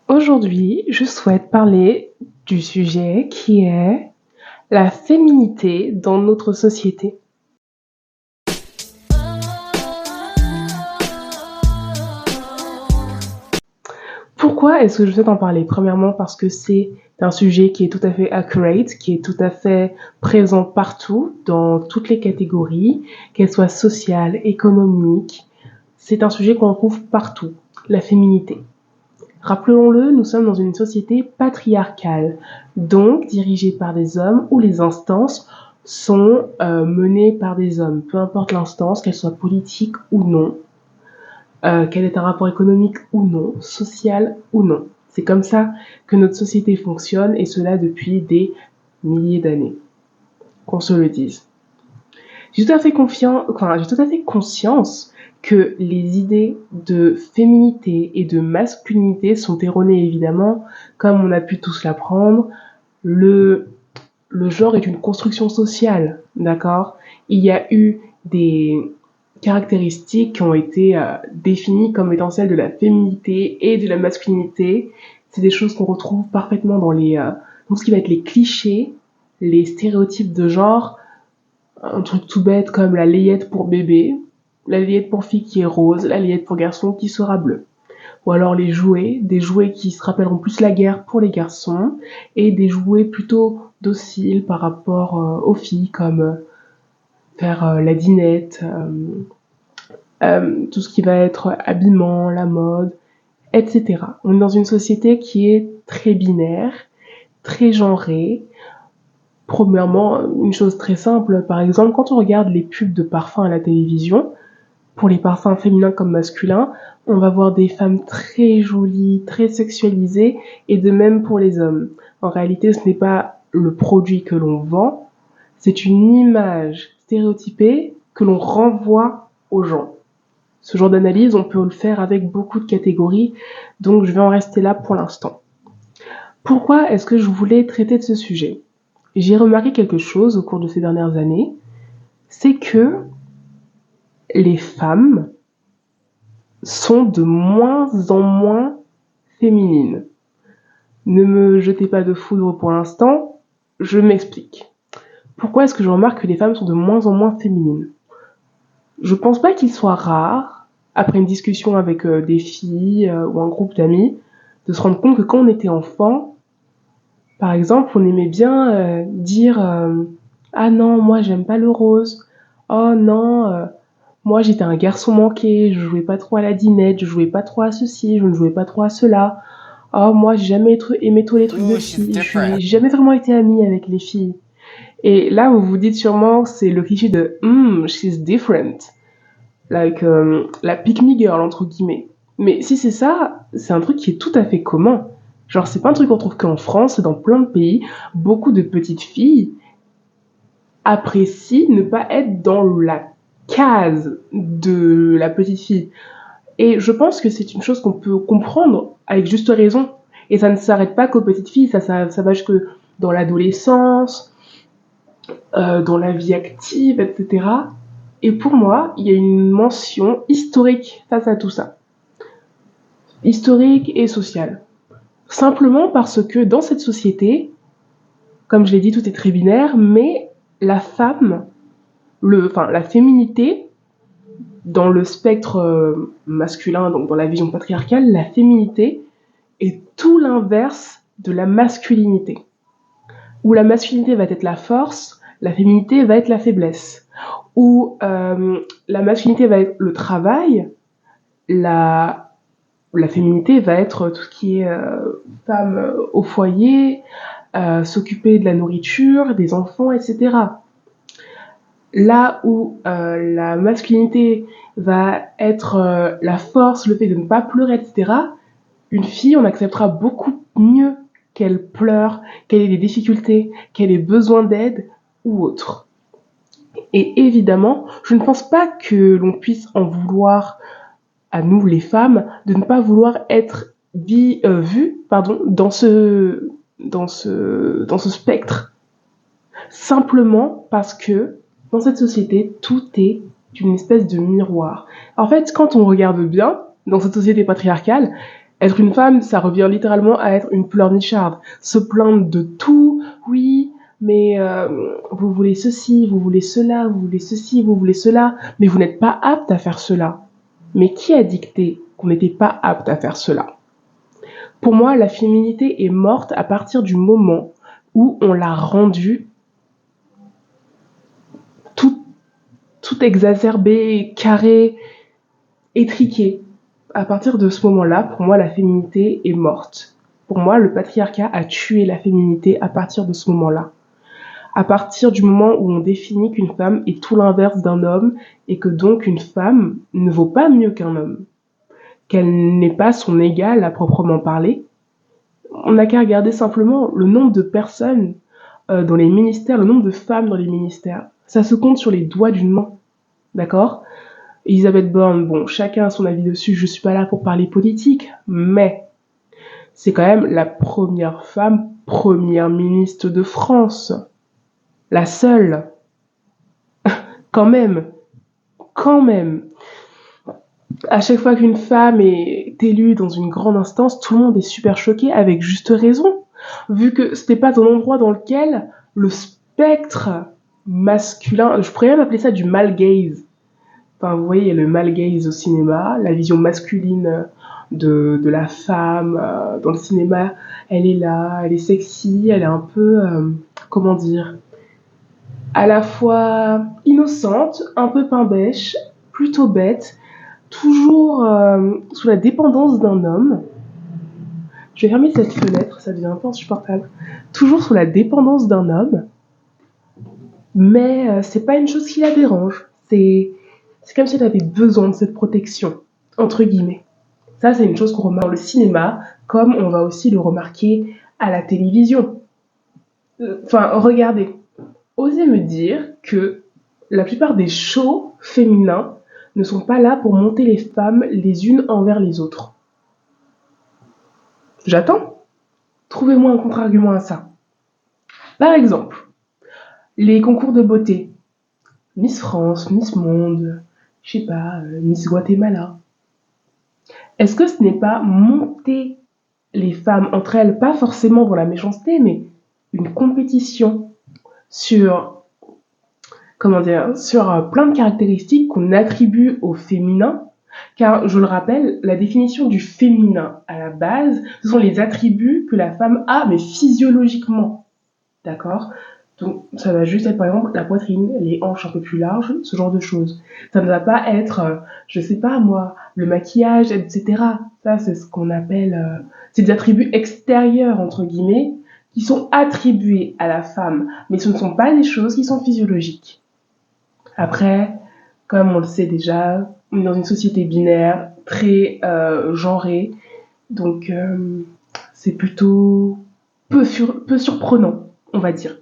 Aujourd'hui, je souhaite parler du sujet qui est la féminité dans notre société. Pourquoi est-ce que je souhaite en parler? Premièrement, parce que c'est un sujet qui est tout à fait accurate, qui est tout à fait présent partout, dans toutes les catégories, qu'elles soient sociales, économiques. C'est un sujet qu'on trouve partout, la féminité. Rappelons-le, nous sommes dans une société patriarcale, donc dirigée par des hommes où les instances sont menées par des hommes, peu importe l'instance, qu'elle soit politique ou non, qu'elle ait un rapport économique ou non, social ou non. C'est comme ça que notre société fonctionne et cela depuis des milliers d'années, qu'on se le dise. J'ai tout à fait conscience que les idées de féminité et de masculinité sont erronées, évidemment, comme on a pu tous l'apprendre. Le genre est une construction sociale, d'accord? Il y a eu des caractéristiques qui ont été définies comme étant celles de la féminité et de la masculinité. C'est des choses qu'on retrouve parfaitement dans ce qui va être les clichés, les stéréotypes de genre, un truc tout bête comme la layette pour bébé, la layette pour fille qui est rose, la layette pour garçon qui sera bleue. Ou alors les jouets, des jouets qui se rappelleront plus la guerre pour les garçons, et des jouets plutôt dociles par rapport aux filles, comme faire la dinette, tout ce qui va être habillement, la mode, etc. On est dans une société qui est très binaire, très genrée. Premièrement, une chose très simple, par exemple, quand on regarde les pubs de parfums à la télévision, pour les parfums féminins comme masculins, on va voir des femmes très jolies, très sexualisées, et de même pour les hommes. En réalité, ce n'est pas le produit que l'on vend, c'est une image stéréotypée que l'on renvoie aux gens. Ce genre d'analyse, on peut le faire avec beaucoup de catégories, donc je vais en rester là pour l'instant. Pourquoi est-ce que je voulais traiter de ce sujet? J'ai remarqué quelque chose au cours de ces dernières années, c'est que les femmes sont de moins en moins féminines. Ne me jetez pas de foudre pour l'instant, je m'explique. Pourquoi est-ce que je remarque que les femmes sont de moins en moins féminines? Je pense pas qu'il soit rare, après une discussion avec des filles ou un groupe d'amis, de se rendre compte que quand on était enfant, par exemple, on aimait bien dire ah non, moi j'aime pas le rose. Oh non, moi j'étais un garçon manqué, je jouais pas trop à la dinette, je jouais pas trop à ceci, je ne jouais pas trop à cela. Oh moi j'ai jamais aimé trop les trucs de filles, j'ai jamais vraiment été amie avec les filles. Et là vous vous dites sûrement c'est le cliché de she's different, like la pick me girl entre guillemets. Mais si c'est ça, c'est un truc qui est tout à fait commun. Genre c'est pas un truc qu'on trouve qu'en France, c'est dans plein de pays. Beaucoup de petites filles apprécient ne pas être dans la case de la petite fille. Et je pense que c'est une chose qu'on peut comprendre avec juste raison. Et ça ne s'arrête pas qu'aux petites filles, ça va jusque dans l'adolescence, dans la vie active, etc. Et pour moi, il y a une mention historique face à tout ça. Historique et sociale. Simplement parce que dans cette société, comme je l'ai dit, tout est très binaire, mais la femme, la féminité, dans le spectre masculin, donc dans la vision patriarcale, la féminité est tout l'inverse de la masculinité. Où la masculinité va être la force, la féminité va être la faiblesse. Où la masculinité va être le travail, la féminité va être tout ce qui est femme au foyer, s'occuper de la nourriture, des enfants, etc. Là où la masculinité va être la force, le fait de ne pas pleurer, etc., une fille, on acceptera beaucoup mieux qu'elle pleure, qu'elle ait des difficultés, qu'elle ait besoin d'aide ou autre. Et évidemment, je ne pense pas que l'on puisse en vouloir à nous les femmes de ne pas vouloir être vues dans ce spectre, simplement parce que dans cette société tout est une espèce de miroir. En fait, quand on regarde bien dans cette société patriarcale, Être une femme, ça revient littéralement à être une pleurnicharde. Se plaindre de tout, oui, mais vous voulez ceci, vous voulez cela, vous voulez ceci, vous voulez cela, mais vous n'êtes pas apte à faire cela. Mais qui a dicté qu'on n'était pas apte à faire cela? Pour moi, la féminité est morte à partir du moment où on l'a rendue tout, tout exacerbée, carrée, étriquée. À partir de ce moment-là, pour moi, la féminité est morte. Pour moi, le patriarcat a tué la féminité à partir de ce moment-là. À partir du moment où on définit qu'une femme est tout l'inverse d'un homme et que donc une femme ne vaut pas mieux qu'un homme, qu'elle n'est pas son égale à proprement parler, on n'a qu'à regarder simplement le nombre de personnes dans les ministères, le nombre de femmes dans les ministères. Ça se compte sur les doigts d'une main, d'accord? Elisabeth Borne, bon, chacun a son avis dessus, je suis pas là pour parler politique, mais c'est quand même la première femme première ministre de France. La seule. Quand même. Quand même. À chaque fois qu'une femme est élue dans une grande instance, tout le monde est super choqué, avec juste raison. Vu que c'était pas un endroit dans lequel le spectre masculin, je pourrais même appeler ça du male gaze. Enfin, vous voyez, il y a le male gaze au cinéma, la vision masculine de la femme dans le cinéma, elle est là, elle est sexy, elle est un peu, comment dire, à la fois innocente, un peu pain bêche, plutôt bête, toujours sous la dépendance d'un homme. Je vais fermer cette fenêtre, ça devient un peu insupportable. Toujours sous la dépendance d'un homme, mais c'est pas une chose qui la dérange. C'est comme si elle avait besoin de cette protection, entre guillemets. Ça, c'est une chose qu'on remarque dans le cinéma, comme on va aussi le remarquer à la télévision. Enfin, regardez. Osez me dire que la plupart des shows féminins ne sont pas là pour monter les femmes les unes envers les autres. J'attends. Trouvez-moi un contre-argument à ça. Par exemple, les concours de beauté. Miss France, Miss Monde, je sais pas, Miss Guatemala. Est-ce que ce n'est pas monter les femmes entre elles, pas forcément dans la méchanceté, mais une compétition sur, comment dire, sur plein de caractéristiques qu'on attribue au féminin, car je le rappelle, la définition du féminin à la base, ce sont les attributs que la femme a, mais physiologiquement, d'accord? Donc ça va juste être par exemple la poitrine, les hanches un peu plus larges, ce genre de choses. Ça ne va pas être, je sais pas moi, le maquillage, etc. Ça c'est ce qu'on appelle, c'est des attributs extérieurs entre guillemets qui sont attribués à la femme, mais ce ne sont pas des choses qui sont physiologiques. Après, comme on le sait déjà, on est dans une société binaire très genrée, donc c'est plutôt peu surprenant, on va dire.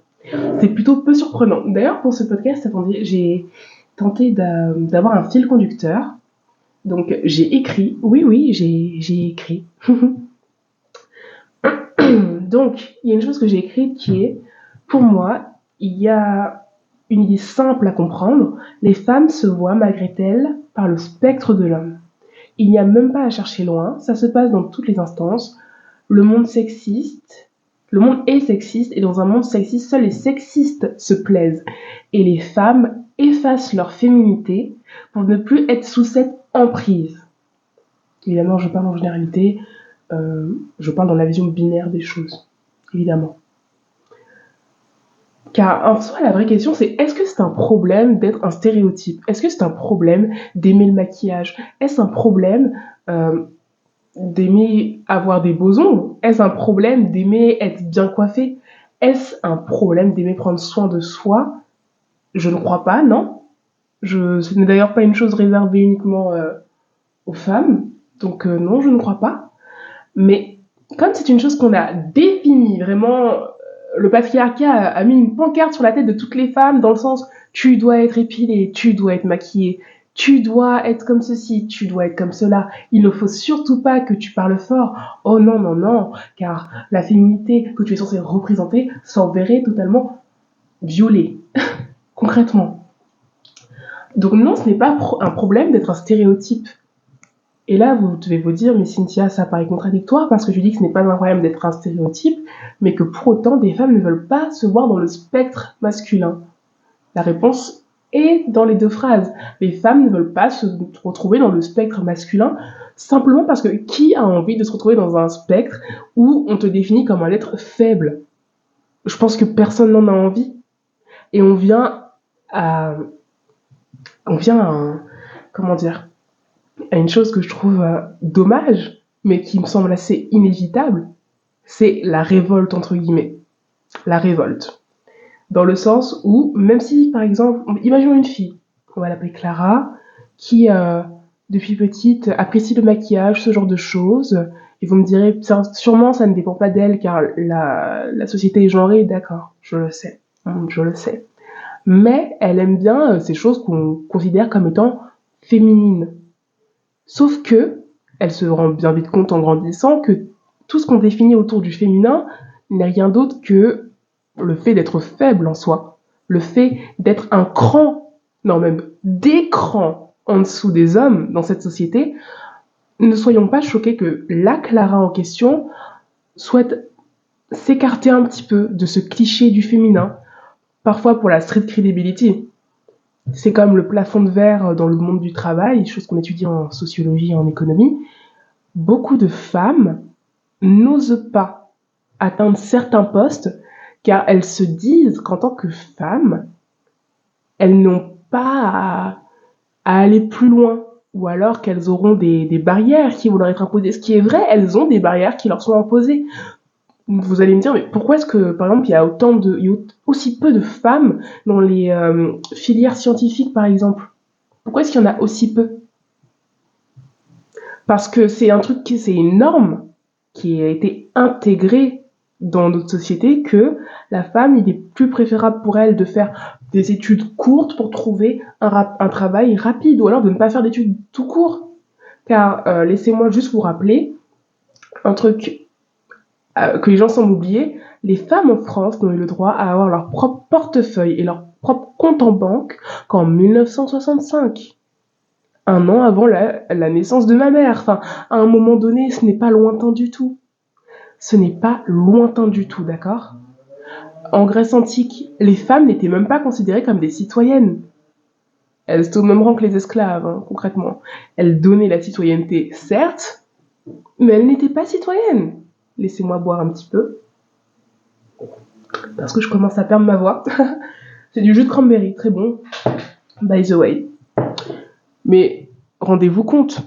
C'est plutôt peu surprenant. D'ailleurs, pour ce podcast, attendez, j'ai tenté d'avoir un fil conducteur. Donc, j'ai écrit. Oui, j'ai écrit. Donc, il y a une chose que j'ai écrite qui est, pour moi, il y a une idée simple à comprendre. Les femmes se voient, malgré elles, par le spectre de l'homme. Il n'y a même pas à chercher loin. Ça se passe dans toutes les instances. Le monde est sexiste et dans un monde sexiste, seuls les sexistes se plaisent. Et les femmes effacent leur féminité pour ne plus être sous cette emprise. Évidemment, je parle en généralité, je parle dans la vision binaire des choses, évidemment. Car en soi, la vraie question, c'est est-ce que c'est un problème d'être un stéréotype? Est-ce que c'est un problème d'aimer le maquillage? Est-ce un problème d'aimer avoir des beaux ongles? Est-ce un problème d'aimer être bien coiffé? Est-ce un problème d'aimer prendre soin de soi? Je ne crois pas, non. Ce n'est d'ailleurs pas une chose réservée uniquement aux femmes, donc non, je ne crois pas. Mais comme c'est une chose qu'on a définie, vraiment, le patriarcat a mis une pancarte sur la tête de toutes les femmes, dans le sens, tu dois être épilée, tu dois être maquillée, tu dois être comme ceci, tu dois être comme cela. Il ne faut surtout pas que tu parles fort. Oh non, non, non, car la féminité que tu es censée représenter s'en verrait totalement violée, concrètement. Donc non, ce n'est pas un problème d'être un stéréotype. Et là, vous devez vous dire, mais Cynthia, ça paraît contradictoire parce que tu dis que ce n'est pas un problème d'être un stéréotype, mais que pour autant, des femmes ne veulent pas se voir dans le spectre masculin. La réponse est dans les deux phrases. Les femmes ne veulent pas se retrouver dans le spectre masculin simplement parce que qui a envie de se retrouver dans un spectre où on te définit comme un être faible? Je pense que personne n'en a envie. Et à, on vient à comment dire, à une chose que je trouve dommage, mais qui me semble assez inévitable, c'est la révolte, entre guillemets. La révolte. Dans le sens où, même si, par exemple, imaginons une fille, on va l'appeler Clara, qui, depuis petite, apprécie le maquillage, ce genre de choses, et vous me direz, sûrement ça ne dépend pas d'elle, car la société est genrée, d'accord, je le sais. Mais elle aime bien ces choses qu'on considère comme étant féminines. Sauf que, elle se rend bien vite compte en grandissant que tout ce qu'on définit autour du féminin n'est rien d'autre que le fait d'être faible en soi, le fait d'être un cran, non même des crans en dessous des hommes dans cette société. Ne soyons pas choqués que la Clara en question souhaite s'écarter un petit peu de ce cliché du féminin, parfois pour la street credibility. C'est comme le plafond de verre dans le monde du travail, chose qu'on étudie en sociologie et en économie. Beaucoup de femmes n'osent pas atteindre certains postes car elles se disent qu'en tant que femmes, elles n'ont pas à aller plus loin, ou alors qu'elles auront des barrières qui vont leur être imposées. Ce qui est vrai, elles ont des barrières qui leur sont imposées. Vous allez me dire, mais pourquoi est-ce que, par exemple, il y a aussi peu de femmes dans les filières scientifiques, par exemple? Pourquoi est-ce qu'il y en a aussi peu? Parce que c'est une norme qui a été intégrée dans notre société que la femme, il est plus préférable pour elle de faire des études courtes pour trouver un travail rapide, ou alors de ne pas faire d'études tout court. Car laissez-moi juste vous rappeler un truc que les gens semblent oublier, les femmes en France n'ont eu le droit à avoir leur propre portefeuille et leur propre compte en banque qu'en 1965. Un an avant la naissance de ma mère. Enfin, à un moment donné, ce n'est pas lointain du tout. Ce n'est pas lointain du tout, d'accord? En Grèce antique, les femmes n'étaient même pas considérées comme des citoyennes. Elles étaient au même rang que les esclaves, hein, concrètement. Elles donnaient la citoyenneté, certes, mais elles n'étaient pas citoyennes. Laissez-moi boire un petit peu, parce que je commence à perdre ma voix. C'est du jus de cranberry, très bon, by the way. Mais rendez-vous compte,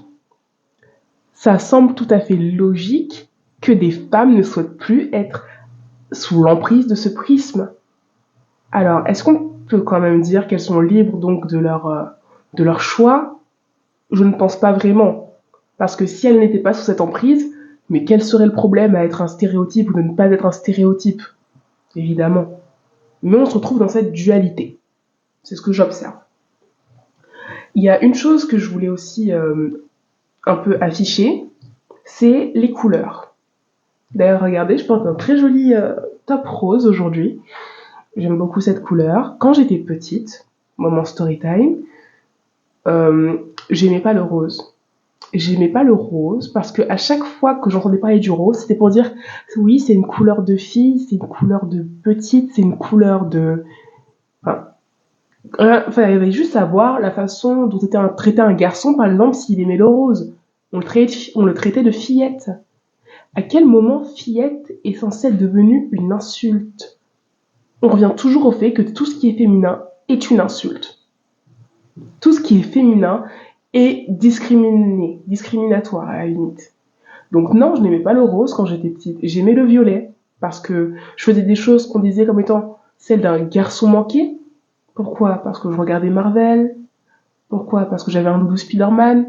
ça semble tout à fait logique que des femmes ne souhaitent plus être sous l'emprise de ce prisme. Alors, est-ce qu'on peut quand même dire qu'elles sont libres donc de leur choix? Je ne pense pas vraiment. Parce que si elles n'étaient pas sous cette emprise, mais quel serait le problème à être un stéréotype ou de ne pas être un stéréotype? Évidemment. Mais on se retrouve dans cette dualité. C'est ce que j'observe. Il y a une chose que je voulais aussi un peu afficher, c'est les couleurs. D'ailleurs, regardez, je porte un très joli top rose aujourd'hui. J'aime beaucoup cette couleur. Quand j'étais petite, moment story time, j'aimais pas le rose. J'aimais pas le rose parce que à chaque fois que j'entendais parler du rose, c'était pour dire oui, c'est une couleur de fille, c'est une couleur de petite, c'est une couleur de... Enfin, il y avait juste à voir la façon dont était traité un garçon, par exemple, s'il aimait le rose. On le traitait de fillette. À quel moment fillette est censée être devenue une insulte? On revient toujours au fait que tout ce qui est féminin est une insulte. Tout ce qui est féminin est discriminatoire à la limite. Donc non, je n'aimais pas le rose quand j'étais petite. J'aimais le violet parce que je faisais des choses qu'on disait comme étant celles d'un garçon manqué. Pourquoi? Parce que je regardais Marvel. Pourquoi? Parce que j'avais un doudou Spider-Man.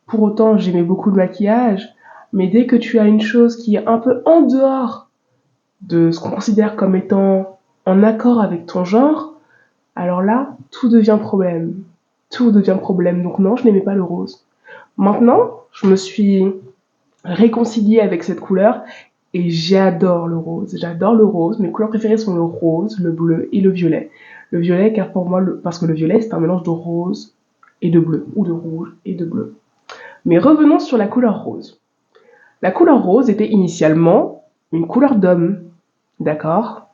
Pour autant, j'aimais beaucoup le maquillage. Mais dès que tu as une chose qui est un peu en dehors de ce qu'on considère comme étant en accord avec ton genre, alors là, tout devient problème. Tout devient problème. Donc non, je n'aimais pas le rose. Maintenant, je me suis réconciliée avec cette couleur et j'adore le rose. J'adore le rose. Mes couleurs préférées sont le rose, le bleu et le violet. Le violet, car pour moi, parce que le violet, c'est un mélange de rose et de bleu, ou de rouge et de bleu. Mais revenons sur la couleur rose. La couleur rose était initialement une couleur d'homme, d'accord?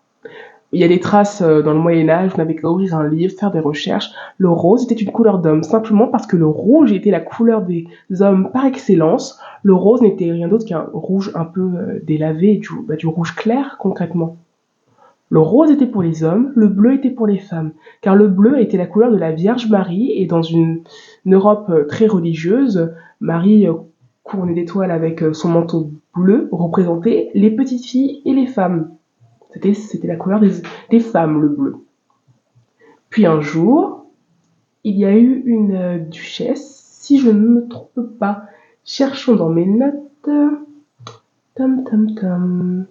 Il y a des traces dans le Moyen-Âge, vous n'avez qu'à ouvrir un livre, faire des recherches. Le rose était une couleur d'homme, simplement parce que le rouge était la couleur des hommes par excellence. Le rose n'était rien d'autre qu'un rouge un peu délavé, du rouge clair concrètement. Le rose était pour les hommes, le bleu était pour les femmes, car le bleu était la couleur de la Vierge Marie, et dans une Europe très religieuse, Marie, couronnée d'étoiles avec son manteau bleu, représentait les petites filles et les femmes. C'était la couleur des femmes, le bleu. Puis un jour, il y a eu une duchesse, si je ne me trompe pas. Cherchons dans mes notes. Tom, tom, tom.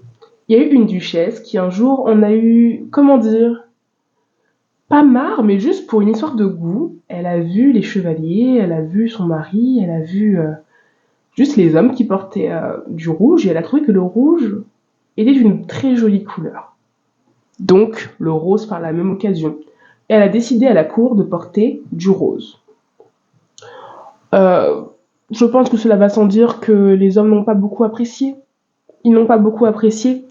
Il y a eu une duchesse qui un jour, on a eu, comment dire, pas marre, mais juste pour une histoire de goût. Elle a vu les chevaliers, elle a vu son mari, elle a vu juste les hommes qui portaient du rouge, et elle a trouvé que le rouge était d'une très jolie couleur. Donc le rose par la même occasion. Et elle a décidé à la cour de porter du rose. Je pense que cela va sans dire que les hommes n'ont pas beaucoup apprécié. Ils n'ont pas beaucoup apprécié.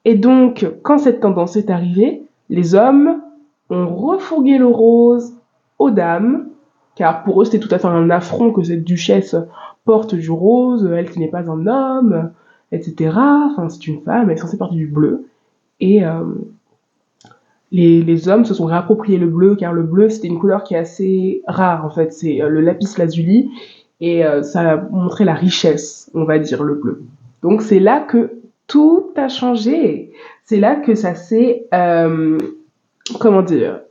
Et donc, quand cette tendance est arrivée, les hommes ont refourgué le rose aux dames, car pour eux c'était tout à fait un affront que cette duchesse porte du rose, elle qui n'est pas un homme, etc. Enfin, c'est une femme, elle est censée porter du bleu. Et les hommes se sont réappropriés le bleu, car le bleu c'était une couleur qui est assez rare en fait, c'est le lapis lazuli, et ça a montré la richesse, on va dire, le bleu. Donc c'est là que tout a changé, c'est là que ça s'est, comment dire,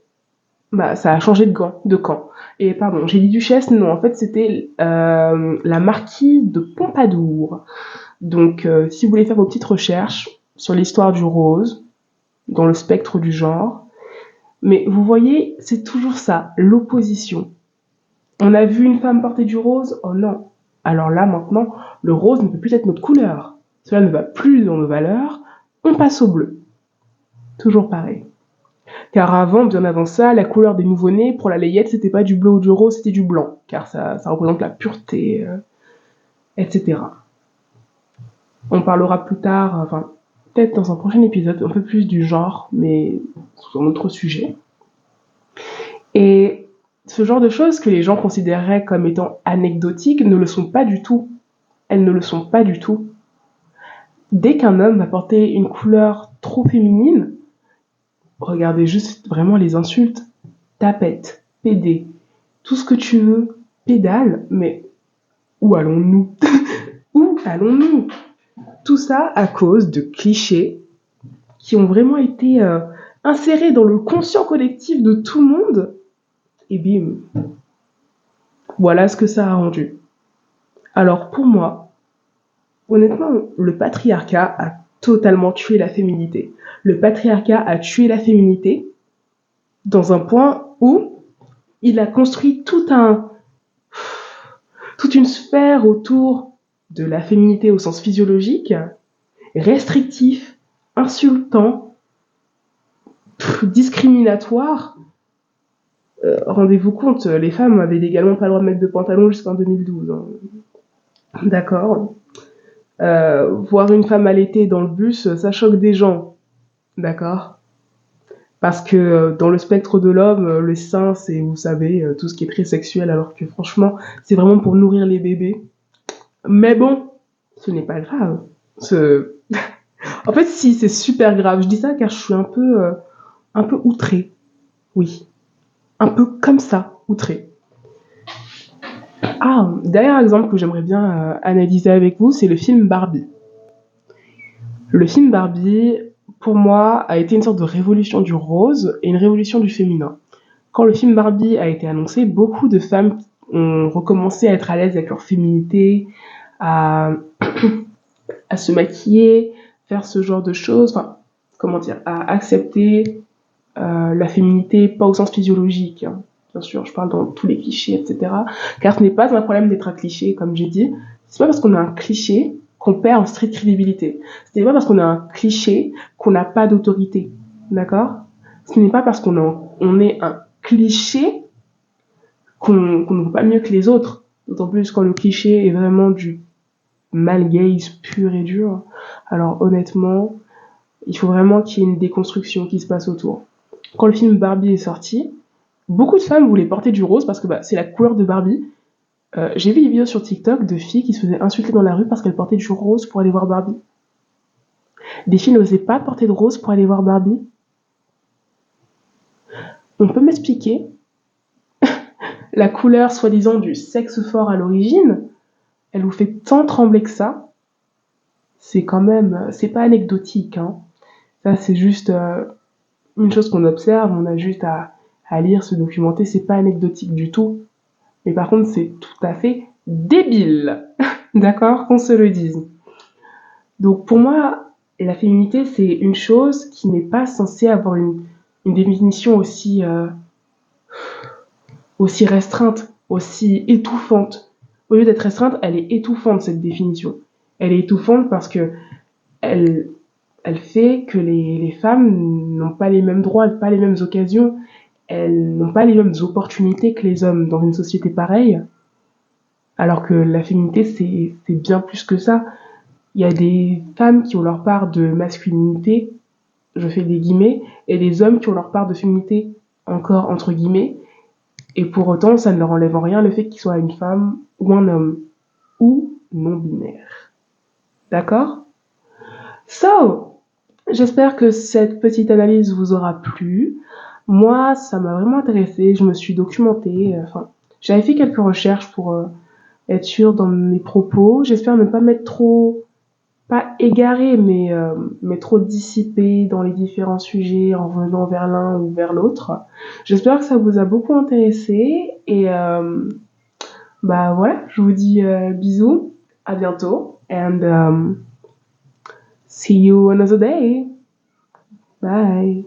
ça a changé de camp. Et pardon, j'ai dit duchesse, non, en fait c'était la marquise de Pompadour. Donc si vous voulez faire vos petites recherches sur l'histoire du rose, dans le spectre du genre. Mais vous voyez, c'est toujours ça, l'opposition. On a vu une femme porter du rose, oh non. Alors là, maintenant, le rose ne peut plus être notre couleur. Cela ne va plus dans nos valeurs, on passe au bleu. Toujours pareil. Car avant, bien avant ça, la couleur des nouveau-nés, pour la layette, c'était pas du bleu ou du rose, c'était du blanc. Car ça représente la pureté, etc. On parlera plus tard, enfin, peut-être dans un prochain épisode, un peu plus du genre, mais sous un autre sujet. Et ce genre de choses que les gens considéreraient comme étant anecdotiques ne le sont pas du tout. Elles ne le sont pas du tout. Dès qu'un homme va porter une couleur trop féminine, regardez juste vraiment les insultes. Tapette, pédé, tout ce que tu veux, pédale, mais où allons-nous? Où allons-nous? Tout ça à cause de clichés qui ont vraiment été insérés dans le conscient collectif de tout le monde. Et bim, voilà ce que ça a rendu. Alors pour moi, honnêtement, le patriarcat a totalement tué la féminité. Le patriarcat a tué la féminité dans un point où il a construit toute une sphère autour de la féminité au sens physiologique, restrictif, insultant, discriminatoire. Rendez-vous compte, les femmes avaient légalement pas le droit de mettre de pantalon jusqu'en 2012. Hein. D'accord. Voir une femme allaiter dans le bus, ça choque des gens. D'accord. Parce que dans le spectre de l'homme, le sein, c'est, vous savez, tout ce qui est très sexuel, alors que franchement, c'est vraiment pour nourrir les bébés. Mais bon, ce n'est pas grave. En fait, si, c'est super grave. Je dis ça car je suis un peu outrée. Oui. Un peu comme ça, outrée. Ah, dernier exemple que j'aimerais bien analyser avec vous, c'est le film Barbie. Le film Barbie, pour moi, a été une sorte de révolution du rose et une révolution du féminin. Quand le film Barbie a été annoncé, beaucoup de femmes ont recommencé à être à l'aise avec leur féminité, à se maquiller, faire ce genre de choses, enfin, comment dire, à accepter la féminité, pas au sens physiologique, hein. Bien sûr, je parle dans tous les clichés, etc. Car ce n'est pas un problème d'être un cliché, comme j'ai dit. C'est pas parce qu'on a un cliché qu'on perd en stricte crédibilité. Ce n'est pas parce qu'on a un cliché qu'on n'a pas d'autorité. D'accord? Ce n'est pas parce qu'on est un cliché qu'on ne vaut pas mieux que les autres. D'autant plus quand le cliché est vraiment du male gaze pur et dur. Alors honnêtement, il faut vraiment qu'il y ait une déconstruction qui se passe autour. Quand le film Barbie est sorti, beaucoup de femmes voulaient porter du rose parce que c'est la couleur de Barbie. J'ai vu des vidéos sur TikTok de filles qui se faisaient insulter dans la rue parce qu'elles portaient du rose pour aller voir Barbie. Des filles n'osaient pas porter de rose pour aller voir Barbie. On peut m'expliquer la couleur soi-disant du sexe fort à l'origine, elle vous fait tant trembler que ça? C'est quand même, c'est pas anecdotique, hein. Ça, c'est juste une chose qu'on observe, on a juste à lire, se documenter, c'est pas anecdotique du tout. Mais par contre, c'est tout à fait débile. D'accord? Qu'on se le dise. Donc pour moi, la féminité, c'est une chose qui n'est pas censée avoir une définition aussi restreinte, aussi étouffante. Au lieu d'être restreinte, elle est étouffante, cette définition. Elle est étouffante parce que elle, elle fait que les femmes n'ont pas les mêmes droits, pas les mêmes occasions, elles n'ont pas les mêmes opportunités que les hommes dans une société pareille. Alors que la féminité, c'est bien plus que ça. Il y a des femmes qui ont leur part de masculinité, je fais des guillemets, et des hommes qui ont leur part de féminité, encore entre guillemets, et pour autant, ça ne leur enlève en rien le fait qu'ils soient une femme ou un homme, ou non-binaire. D'accord? So, j'espère que cette petite analyse vous aura plu. Moi, ça m'a vraiment intéressée, je me suis documentée, j'avais fait quelques recherches pour être sûre dans mes propos. J'espère ne pas m'être trop, pas égarée, mais trop dissipée dans les différents sujets en venant vers l'un ou vers l'autre. J'espère que ça vous a beaucoup intéressé et voilà, je vous dis bisous, à bientôt, and see you another day. Bye.